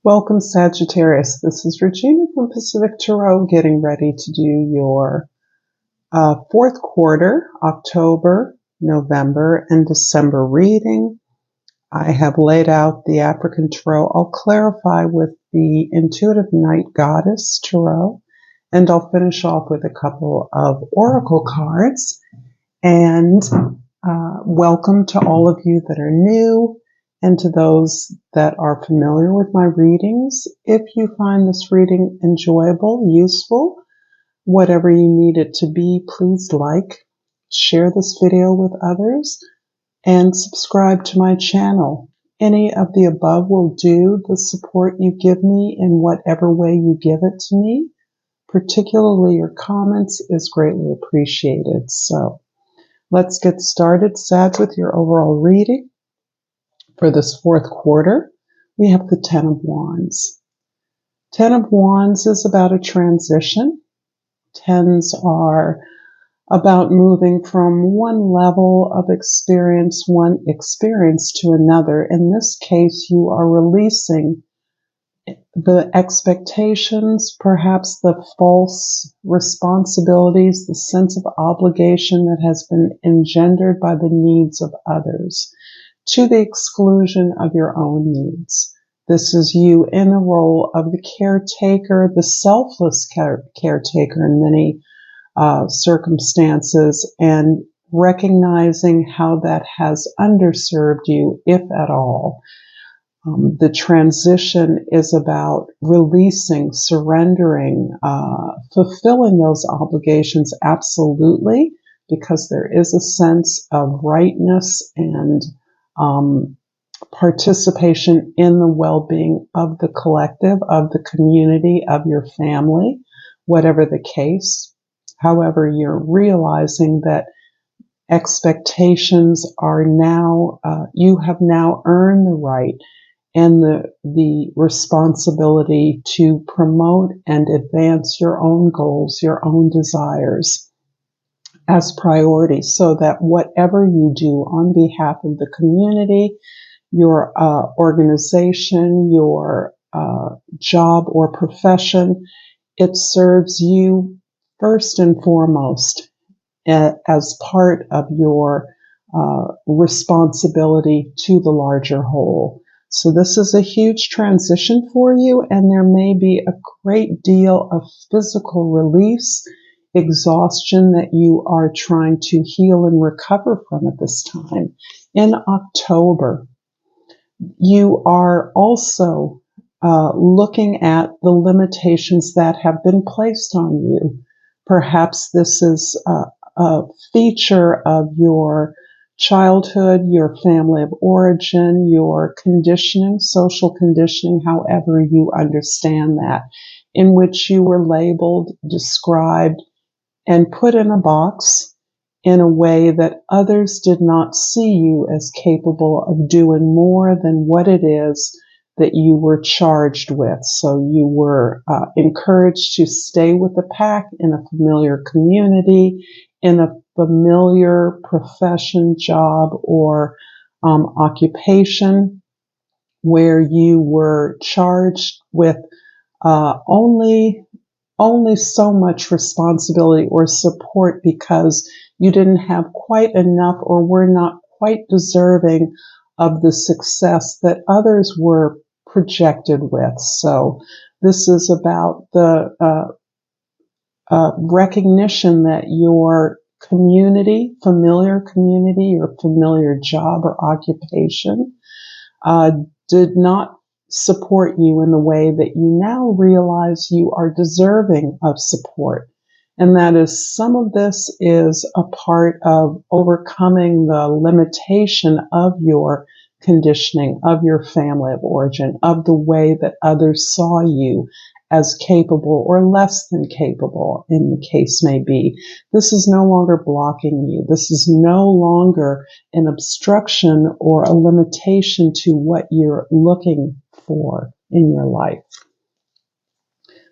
Welcome, Sagittarius. This is Regina from Pacific Tarot, getting ready to do your fourth quarter, October, November, and December reading. I have laid out the African Tarot. I'll clarify with the Intuitive Night Goddess Tarot, and I'll finish off with a couple of Oracle cards. And welcome to all of you that are new, and to those that are familiar with my readings. If you find this reading enjoyable, useful, whatever you need it to be, please like, share this video with others, and subscribe to my channel. Any of the above will do. The support you give me in whatever way you give it to me, particularly your comments, is greatly appreciated. So let's get started, Sag, with your overall reading. For this fourth quarter, we have the Ten of Wands. Ten of Wands is about a transition. Tens are about moving from one level of experience, one experience to another. In this case, you are releasing the expectations, perhaps the false responsibilities, the sense of obligation that has been engendered by the needs of others, to the exclusion of your own needs. This is you in the role of the caretaker, the selfless caretaker in many circumstances, and recognizing how that has underserved you, if at all. The transition is about releasing, surrendering, fulfilling those obligations absolutely, because there is a sense of rightness and participation in the well-being of the collective, of the community, of your family, whatever the case. However, you're realizing that expectations are now, you have now earned the right and the responsibility to promote and advance your own goals, your own desires as priorities, so that whatever you do on behalf of the community, your organization, your job or profession, it serves you first and foremost as part of your responsibility to the larger whole. So this is a huge transition for you, and there may be a great deal of physical release, exhaustion that you are trying to heal and recover from at this time. In October, you are also looking at the limitations that have been placed on you. Perhaps this is a feature of your childhood, your family of origin, your conditioning, social conditioning, however you understand that, in which you were labeled, described, and put in a box in a way that others did not see you as capable of doing more than what it is that you were charged with. So you were encouraged to stay with the pack in a familiar community, in a familiar profession, job, or occupation, where you were charged with only so much responsibility or support because you didn't have quite enough or were not quite deserving of the success that others were projected with. So this is about the recognition that your community, familiar community, your familiar job or occupation did not support you in the way that you now realize you are deserving of support. And that is, some of this is a part of overcoming the limitation of your conditioning, of your family of origin, of the way that others saw you as capable or less than capable, in the case may be. This is no longer blocking you. This is no longer an obstruction or a limitation to what you're looking for in your life.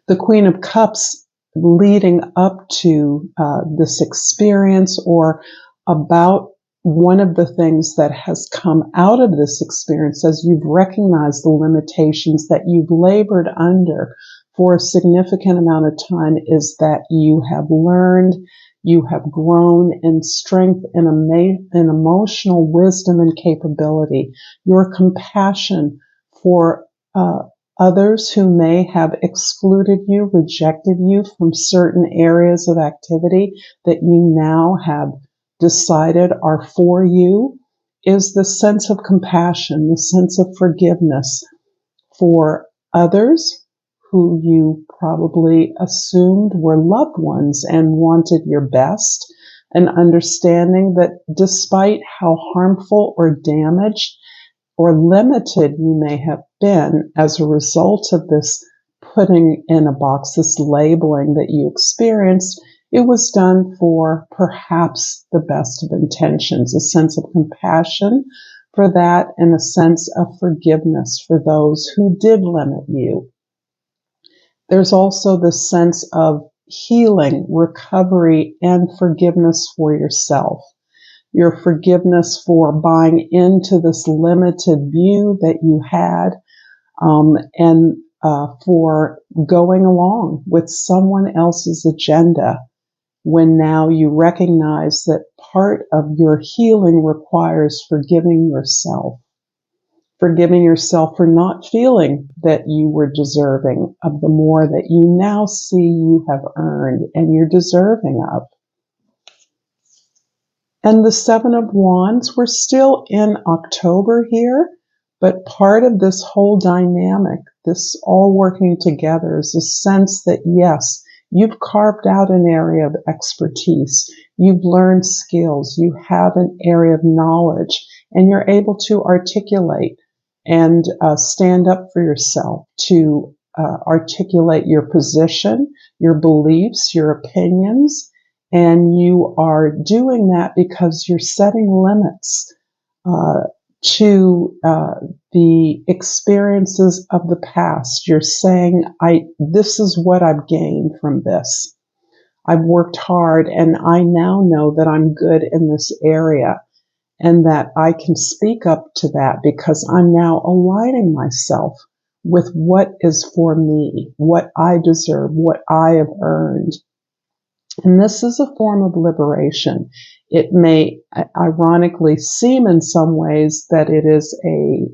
The Queen of Cups, leading up to this experience or about one of the things that has come out of this experience as you've recognized the limitations that you've labored under for a significant amount of time is that you have learned, you have grown in strength and emotional wisdom and capability. Your compassion for others who may have excluded you, rejected you from certain areas of activity that you now have decided are for you, is the sense of compassion, the sense of forgiveness for others who you probably assumed were loved ones and wanted your best, and understanding that despite how harmful or damaged or limited you may have been as a result of this putting in a box, this labeling that you experienced, it was done for perhaps the best of intentions, a sense of compassion for that and a sense of forgiveness for those who did limit you. There's also this sense of healing, recovery, and forgiveness for yourself. Your forgiveness for buying into this limited view that you had, and for going along with someone else's agenda when now you recognize that part of your healing requires forgiving yourself for not feeling that you were deserving of the more that you now see you have earned and you're deserving of. And the Seven of Wands, we're still in October here, but part of this whole dynamic, this all working together, is a sense that yes, you've carved out an area of expertise, you've learned skills, you have an area of knowledge, and you're able to articulate and stand up for yourself, to articulate your position, your beliefs, your opinions. And you are doing that because you're setting limits to the experiences of the past. You're saying, this is what I've gained from this. I've worked hard and I now know that I'm good in this area and that I can speak up to that because I'm now aligning myself with what is for me, what I deserve, what I have earned. And this is a form of liberation. It may ironically seem in some ways that it is a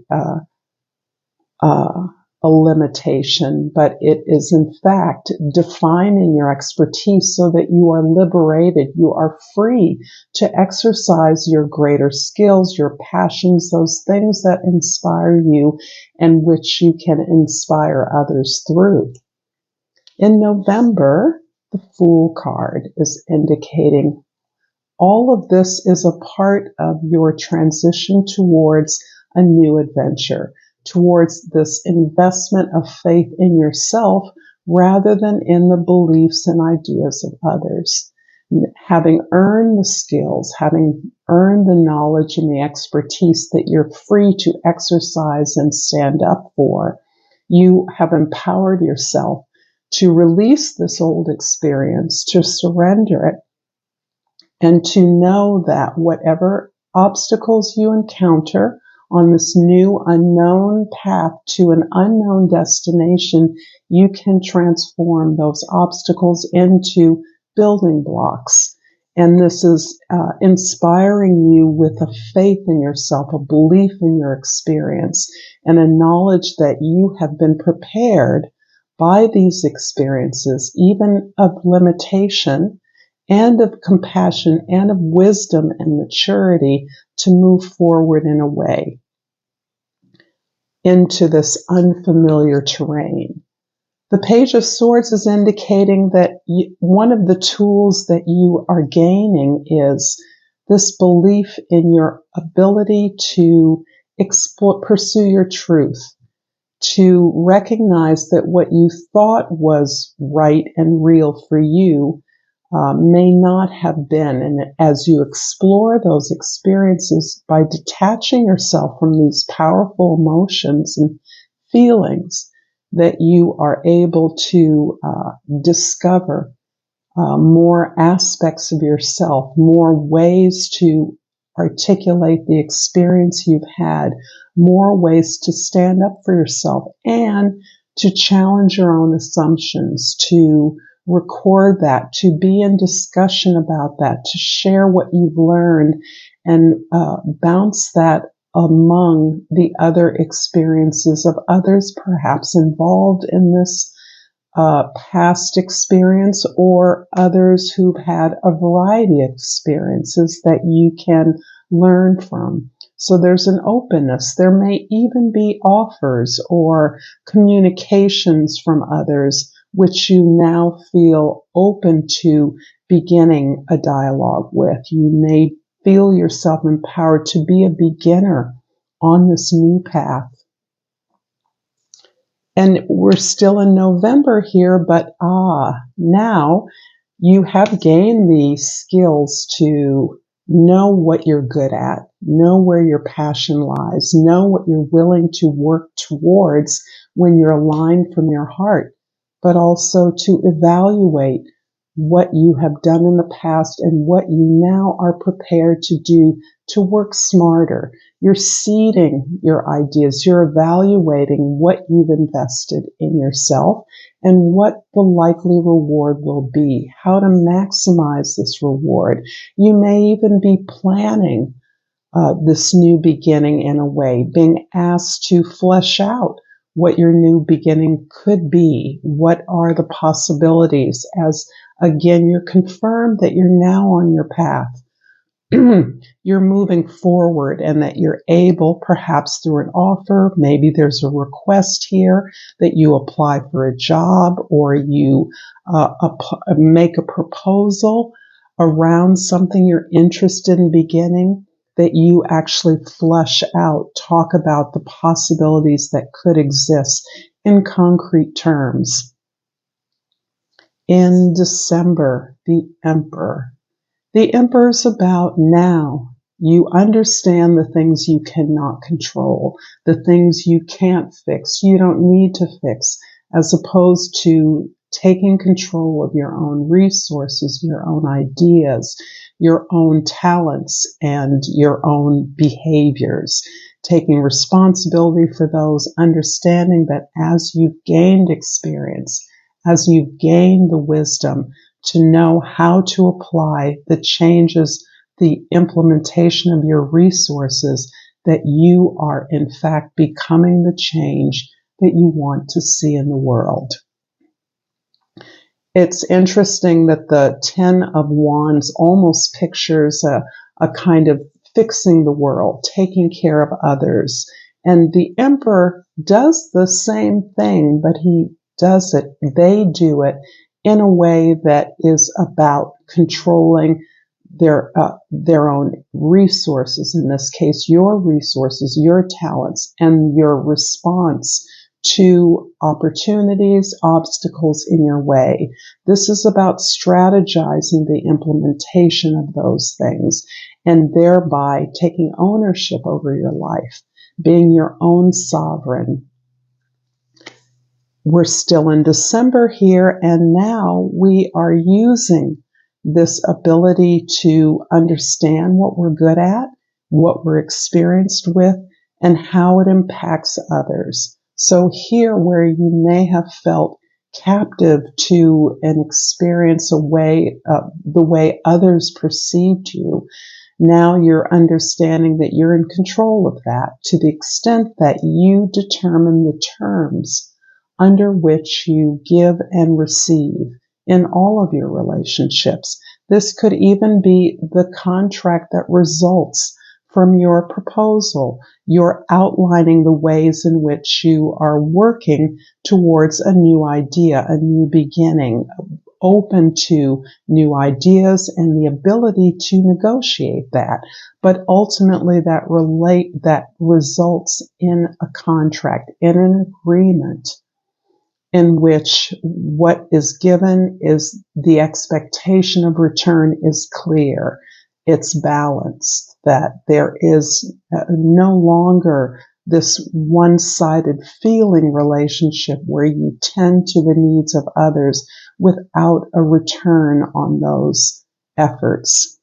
limitation, but it is in fact defining your expertise so that you are liberated. You are free to exercise your greater skills, your passions, those things that inspire you and which you can inspire others through. In November, the Fool card is indicating all of this is a part of your transition towards a new adventure, towards this investment of faith in yourself rather than in the beliefs and ideas of others. Having earned the skills, having earned the knowledge and the expertise that you're free to exercise and stand up for, you have empowered yourself to release this old experience, to surrender it, and to know that whatever obstacles you encounter on this new unknown path to an unknown destination, you can transform those obstacles into building blocks. And this is inspiring you with a faith in yourself, a belief in your experience, and a knowledge that you have been prepared by these experiences, even of limitation, and of compassion, and of wisdom and maturity to move forward in a way into this unfamiliar terrain. The Page of Swords is indicating that one of the tools that you are gaining is this belief in your ability to pursue your truth, to recognize that what you thought was right and real for you may not have been. And as you explore those experiences by detaching yourself from these powerful emotions and feelings, that you are able to discover more aspects of yourself, more ways to articulate the experience you've had, more ways to stand up for yourself and to challenge your own assumptions, to record that, to be in discussion about that, to share what you've learned and bounce that among the other experiences of others perhaps involved in this past experience, or others who've had a variety of experiences that you can learn from. So there's an openness. There may even be offers or communications from others which you now feel open to beginning a dialogue with. You may feel yourself empowered to be a beginner on this new path. And we're still in November here, but now you have gained the skills to know what you're good at, know where your passion lies, know what you're willing to work towards when you're aligned from your heart, but also to evaluate what you have done in the past and what you now are prepared to do to work smarter. You're seeding your ideas. You're evaluating what you've invested in yourself and what the likely reward will be, how to maximize this reward. You may even be planning this new beginning in a way, being asked to flesh out what your new beginning could be. What are the possibilities as, again, you're confirmed that you're now on your path. You're moving forward and that you're able, perhaps through an offer, maybe there's a request here that you apply for a job or you make a proposal around something you're interested in beginning, that you actually flesh out, talk about the possibilities that could exist in concrete terms. In December, the Emperor. The Emperor is about now. You understand the things you cannot control, the things you can't fix, you don't need to fix, as opposed to taking control of your own resources, your own ideas, your own talents, and your own behaviors. Taking responsibility for those, understanding that as you've gained experience, as you've gained the wisdom to know how to apply the changes, the implementation of your resources, that you are in fact becoming the change that you want to see in the world. It's interesting that the Ten of Wands almost pictures a kind of fixing the world, taking care of others. And the Emperor does the same thing, but they do it in a way that is about controlling their own resources, in this case, your resources, your talents, and your response to opportunities, obstacles in your way. This is about strategizing the implementation of those things and thereby taking ownership over your life, being your own sovereign. We're still in December here, and now we are using this ability to understand what we're good at, what we're experienced with, and how it impacts others. So here, where you may have felt captive to an experience, the way others perceived you, now you're understanding that you're in control of that to the extent that you determine the terms under which you give and receive in all of your relationships. This could even be the contract that results from your proposal. You're outlining the ways in which you are working towards a new idea, a new beginning, open to new ideas and the ability to negotiate that. But ultimately that results in a contract, in an agreement, in which what is given is the expectation of return is clear. It's balanced, that there is no longer this one-sided feeling relationship where you tend to the needs of others without a return on those efforts.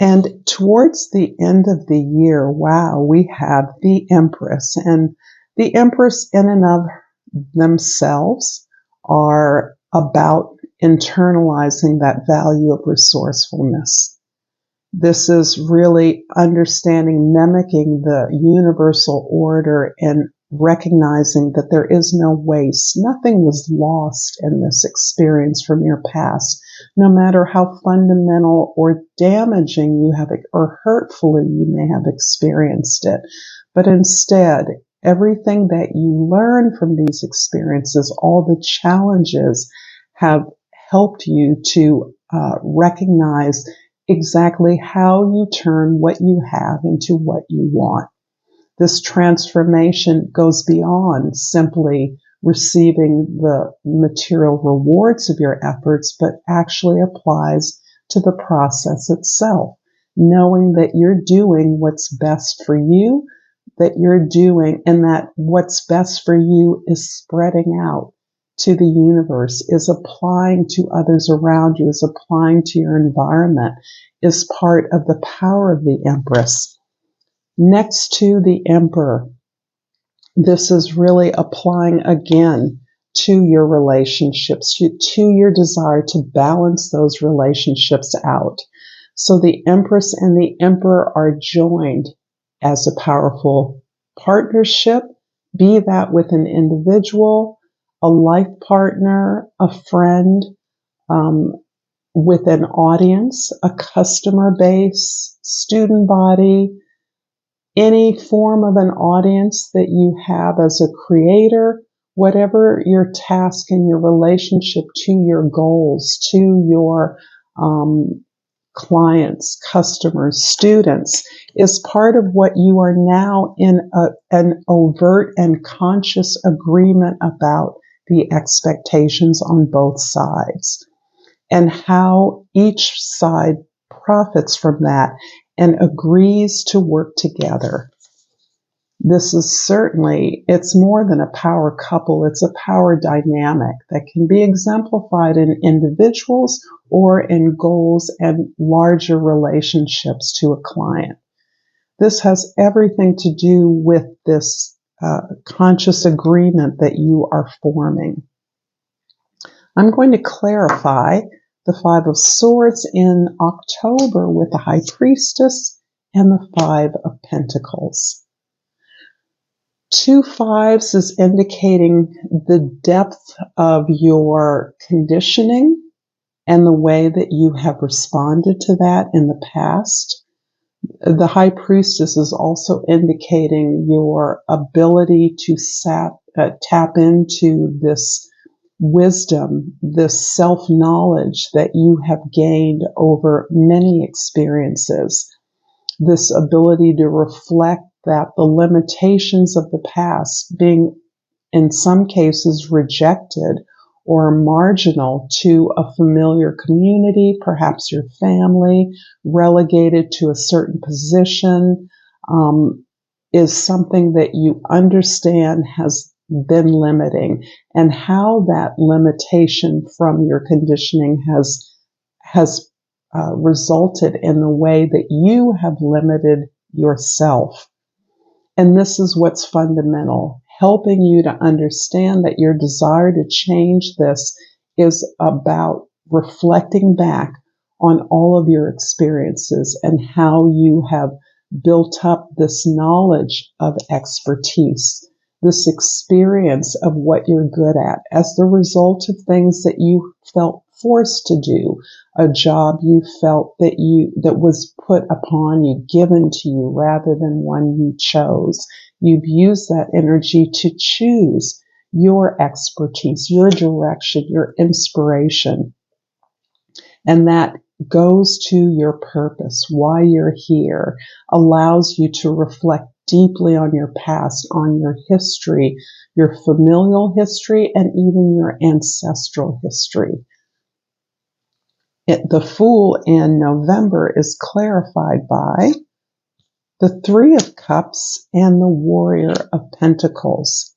And towards the end of the year, wow, we have the Empress. And the Empress in and of themselves are about internalizing that value of resourcefulness. This is really understanding, mimicking the universal order and recognizing that there is no waste. Nothing was lost in this experience from your past, no matter how fundamental or damaging you have or hurtfully you may have experienced it. But instead, everything that you learn from these experiences, all the challenges, have helped you to recognize exactly how you turn what you have into what you want. This transformation goes beyond simply receiving the material rewards of your efforts, but actually applies to the process itself, knowing that you're doing what's best for you, that you're doing, and that what's best for you is spreading out to the universe, is applying to others around you, is applying to your environment, is part of the power of the Empress. Next to the Emperor, this is really applying again to your relationships, to your desire to balance those relationships out. So the Empress and the Emperor are joined as a powerful partnership, be that with an individual, a life partner, a friend, with an audience, a customer base, student body, any form of an audience that you have as a creator, whatever your task and your relationship to your goals, to your clients, customers, students, is part of what you are now in an overt and conscious agreement about the expectations on both sides, and how each side profits from that and agrees to work together. This is certainly, it's more than a power couple, it's a power dynamic that can be exemplified in individuals or in goals and larger relationships to a client. This has everything to do with this conscious agreement that you are forming. I'm going to clarify the Five of Swords in October with the High Priestess and the Five of Pentacles. 2 5s is indicating the depth of your conditioning and the way that you have responded to that in the past. The High Priestess is also indicating your ability to tap into this wisdom, this self-knowledge that you have gained over many experiences, this ability to reflect that the limitations of the past, being in some cases rejected or marginal to a familiar community, perhaps your family, relegated to a certain position, is something that you understand has been limiting, and how that limitation from your conditioning has resulted in the way that you have limited yourself. And this is what's fundamental, helping you to understand that your desire to change this is about reflecting back on all of your experiences and how you have built up this knowledge of expertise, this experience of what you're good at as the result of things that you felt forced to do, a job you felt that was put upon you, given to you, rather than one you chose. You've used that energy to choose your expertise, your direction, your inspiration. And that goes to your purpose, why you're here, allows you to reflect deeply on your past, on your history, your familial history, and even your ancestral history. The Fool in November is clarified by the Three of Cups and the Warrior of Pentacles.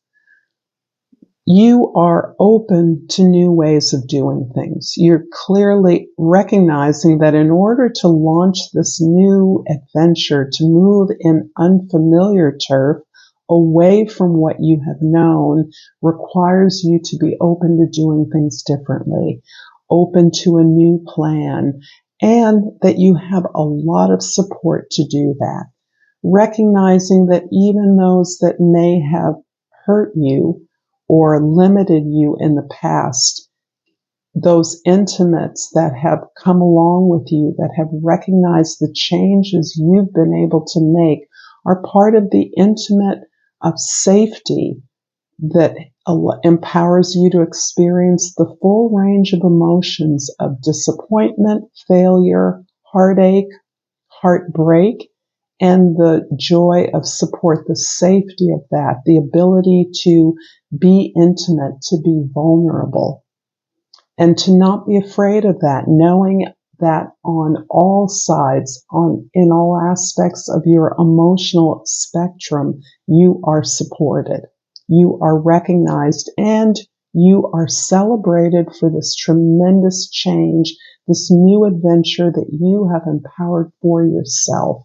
You are open to new ways of doing things. You're clearly recognizing that in order to launch this new adventure, to move in unfamiliar turf, away from what you have known, requires you to be open to doing things differently, open to a new plan, and that you have a lot of support to do that. Recognizing that even those that may have hurt you or limited you in the past, those intimates that have come along with you, that have recognized the changes you've been able to make, are part of the intimate of safety that empowers you to experience the full range of emotions of disappointment, failure, heartache, heartbreak, and the joy of support, the safety of that, the ability to be intimate, to be vulnerable, and to not be afraid of that, knowing that on all sides, in all aspects of your emotional spectrum, you are supported, you are recognized, and you are celebrated for this tremendous change, this new adventure that you have empowered for yourself.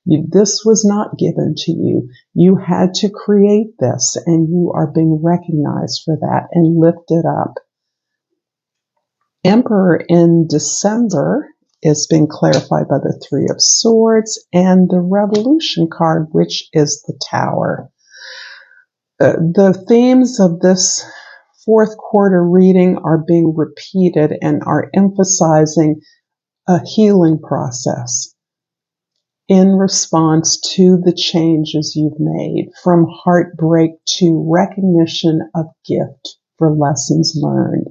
This was not given to you. You had to create this, and you are being recognized for that and lifted up. Emperor in December is being clarified by the Three of Swords and the Revolution card, which is the Tower. The themes of this fourth quarter reading are being repeated and are emphasizing a healing process in response to the changes you've made, from heartbreak to recognition of gift for lessons learned.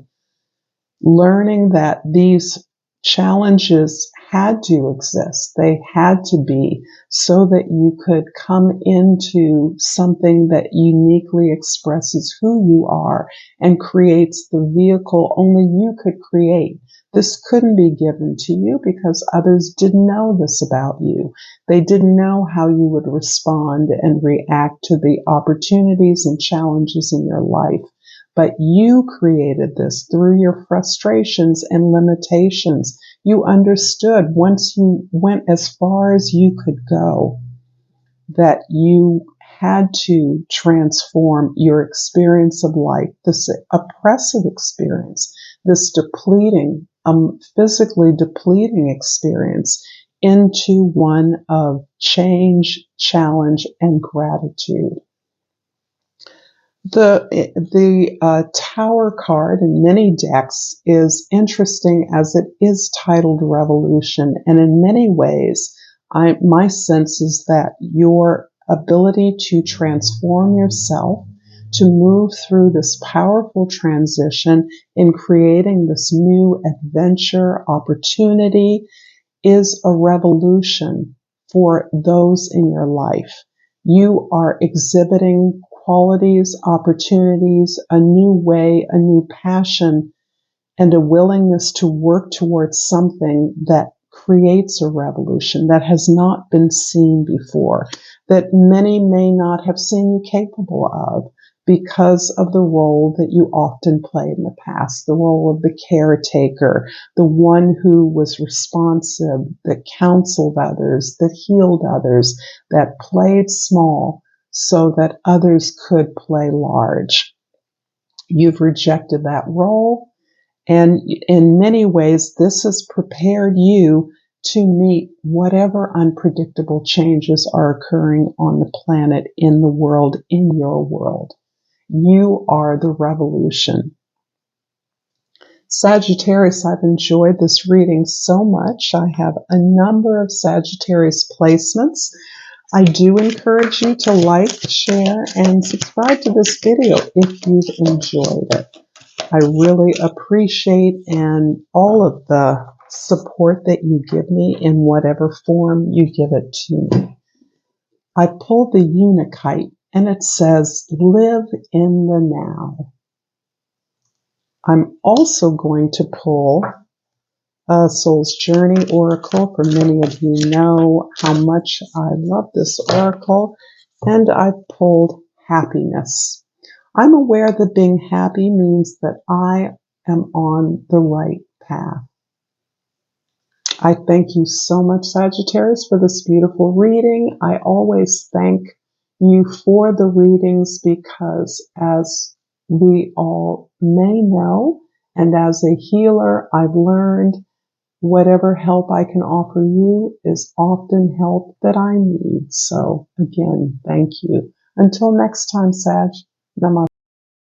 Learning that these challenges had to exist, they had to be, so that you could come into something that uniquely expresses who you are and creates the vehicle only you could create. This couldn't be given to you because others didn't know this about you. They didn't know how you would respond and react to the opportunities and challenges in your life. But you created this through your frustrations and limitations. You understood once you went as far as you could go that you had to transform your experience of life, this oppressive experience, this depleting, physically depleting experience, into one of change, challenge, and gratitude. The Tower card in many decks is interesting as it is titled Revolution, and in many ways, my sense is that your ability to transform yourself, to move through this powerful transition in creating this new adventure opportunity, is a revolution for those in your life. You are exhibiting qualities, opportunities, a new way, a new passion, and a willingness to work towards something that creates a revolution that has not been seen before, that many may not have seen you capable of because of the role that you often played in the past, the role of the caretaker, the one who was responsive, that counseled others, that healed others, that played small so that others could play large. You've rejected that role, and in many ways, this has prepared you to meet whatever unpredictable changes are occurring on the planet, in the world, in your world. You are the revolution. Sagittarius, I've enjoyed this reading so much. I have a number of Sagittarius placements. I do encourage you to like, share, and subscribe to this video if you've enjoyed it. I really appreciate all of the support that you give me in whatever form you give it to me. I pulled the Unikite, and it says, live in the now. I'm also going to pull a Soul's Journey Oracle, for many of you know how much I love this oracle, and I pulled Happiness. I'm aware that being happy means that I am on the right path. I thank you so much, Sagittarius, for this beautiful reading. I always thank you for the readings because, as we all may know, and as a healer, I've learned whatever help I can offer you is often help that I need. So, again, thank you. Until next time, Sag, namaste.